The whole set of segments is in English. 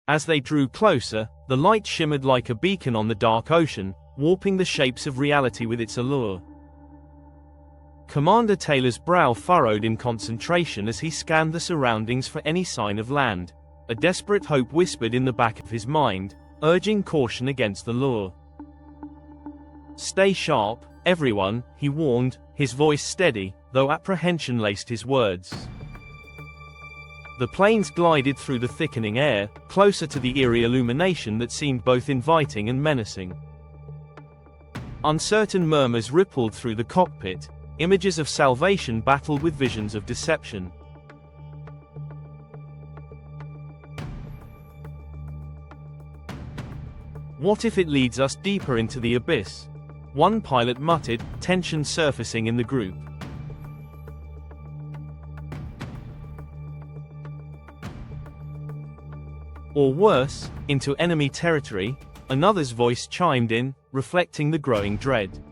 As they drew closer, the light shimmered like a beacon on the dark ocean, warping the shapes of reality with its allure. Commander Taylor's brow furrowed in concentration as he scanned the surroundings for any sign of land. A desperate hope whispered in the back of his mind, urging caution against the lure. "Stay sharp, everyone," he warned, his voice steady, though apprehension laced his words. The planes glided through the thickening air, closer to the eerie illumination that seemed both inviting and menacing. Uncertain murmurs rippled through the cockpit. Images of salvation battled with visions of deception. "What if it leads us deeper into the abyss?" one pilot muttered, tension surfacing in the group. "Or worse, into enemy territory," another's voice chimed in, reflecting the growing dread.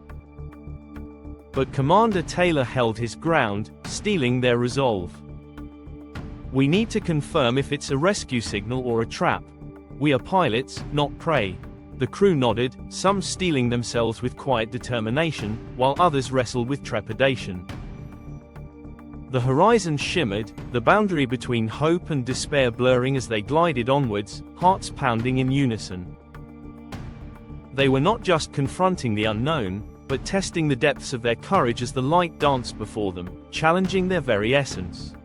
But Commander Taylor held his ground, steeling their resolve. "We need to confirm if it's a rescue signal or a trap. We are pilots, not prey." The crew nodded, some steeling themselves with quiet determination, while others wrestled with trepidation. The horizon shimmered, the boundary between hope and despair blurring as they glided onwards, hearts pounding in unison. They were not just confronting the unknown, but testing the depths of their courage as the light danced before them, challenging their very essence.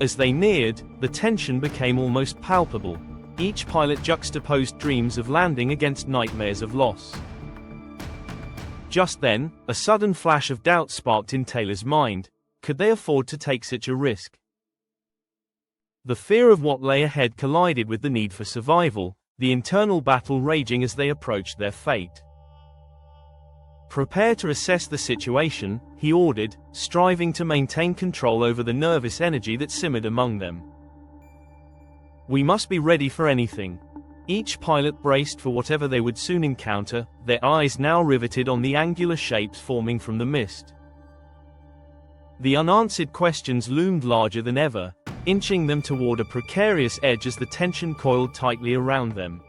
As they neared, the tension became almost palpable. Each pilot juxtaposed dreams of landing against nightmares of loss. Just then, a sudden flash of doubt sparked in Taylor's mind. Could they afford to take such a risk? The fear of what lay ahead collided with the need for survival, the internal battle raging as they approached their fate. "Prepare to assess the situation," he ordered, striving to maintain control over the nervous energy that simmered among them. "We must be ready for anything." Each pilot braced for whatever they would soon encounter, their eyes now riveted on the angular shapes forming from the mist. The unanswered questions loomed larger than ever, inching them toward a precarious edge as the tension coiled tightly around them.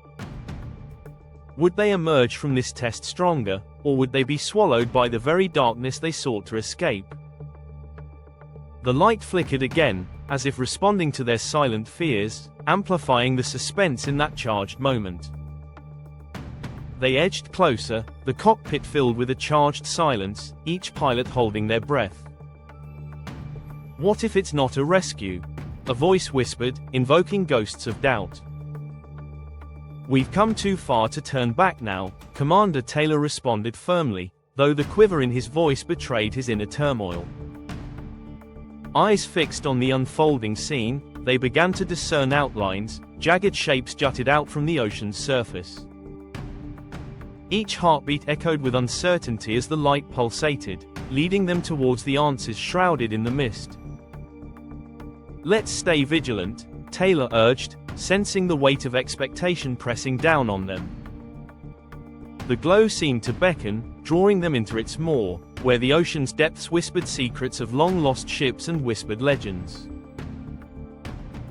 Would they emerge from this test stronger, or would they be swallowed by the very darkness they sought to escape? The light flickered again, as if responding to their silent fears, amplifying the suspense in that charged moment. They edged closer, the cockpit filled with a charged silence, each pilot holding their breath. "What if it's not a rescue?" a voice whispered, invoking ghosts of doubt. "We've come too far to turn back now," Commander Taylor responded firmly, though the quiver in his voice betrayed his inner turmoil. Eyes fixed on the unfolding scene, they began to discern outlines, jagged shapes jutted out from the ocean's surface. Each heartbeat echoed with uncertainty as the light pulsated, leading them towards the answers shrouded in the mist. "Let's stay vigilant," Taylor urged, sensing the weight of expectation pressing down on them. The glow seemed to beckon, drawing them into its maw, where the ocean's depths whispered secrets of long-lost ships and whispered legends.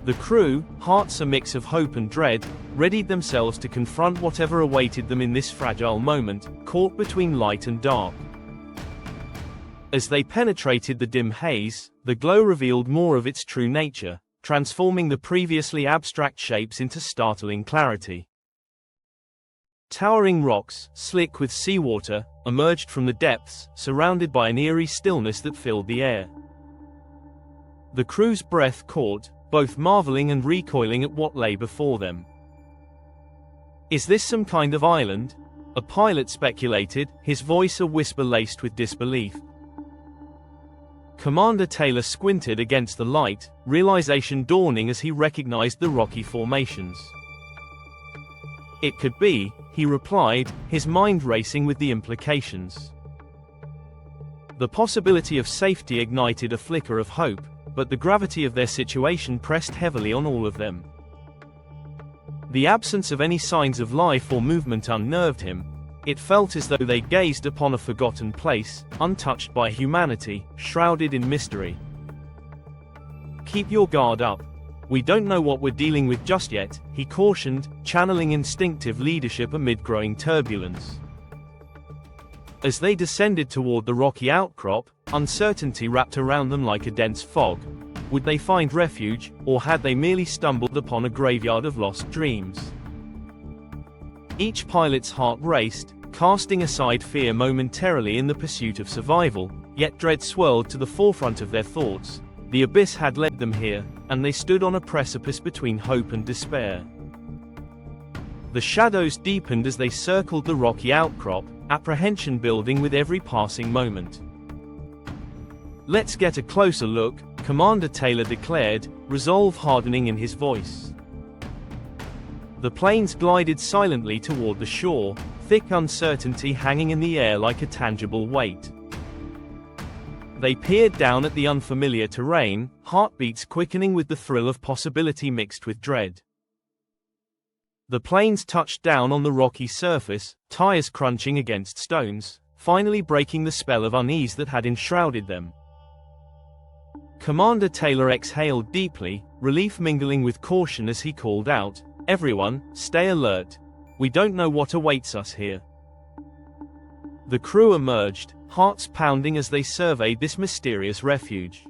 The crew, hearts a mix of hope and dread, readied themselves to confront whatever awaited them in this fragile moment, caught between light and dark. As they penetrated the dim haze, the glow revealed more of its true nature, transforming the previously abstract shapes into startling clarity. Towering rocks, slick with seawater, emerged from the depths, surrounded by an eerie stillness that filled the air. The crew's breath caught, both marveling and recoiling at what lay before them. "Is this some kind of island?" a pilot speculated, his voice a whisper laced with disbelief. Commander Taylor squinted against the light, realization dawning as he recognized the rocky formations. "It could be," he replied, his mind racing with the implications. The possibility of safety ignited a flicker of hope, but the gravity of their situation pressed heavily on all of them. The absence of any signs of life or movement unnerved him. It felt as though they gazed upon a forgotten place, untouched by humanity, shrouded in mystery. "Keep your guard up," "We don't know what we're dealing with just yet," he cautioned, channeling instinctive leadership amid growing turbulence. As they descended toward the rocky outcrop, uncertainty wrapped around them like a dense fog. Would they find refuge, or had they merely stumbled upon a graveyard of lost dreams? Each pilot's heart raced, casting aside fear momentarily in the pursuit of survival, yet dread swirled to the forefront of their thoughts. The abyss had led them here, and they stood on a precipice between hope and despair. The shadows deepened as they circled the rocky outcrop, apprehension building with every passing moment. "Let's get a closer look," Commander Taylor declared, resolve hardening in his voice. The planes glided silently toward the shore, thick uncertainty hanging in the air like a tangible weight. They peered down at the unfamiliar terrain, heartbeats quickening with the thrill of possibility mixed with dread. The planes touched down on the rocky surface, tires crunching against stones, finally breaking the spell of unease that had enshrouded them. Commander Taylor exhaled deeply, relief mingling with caution as he called out, "Everyone, stay alert. We don't know what awaits us here." The crew emerged, hearts pounding as they surveyed this mysterious refuge.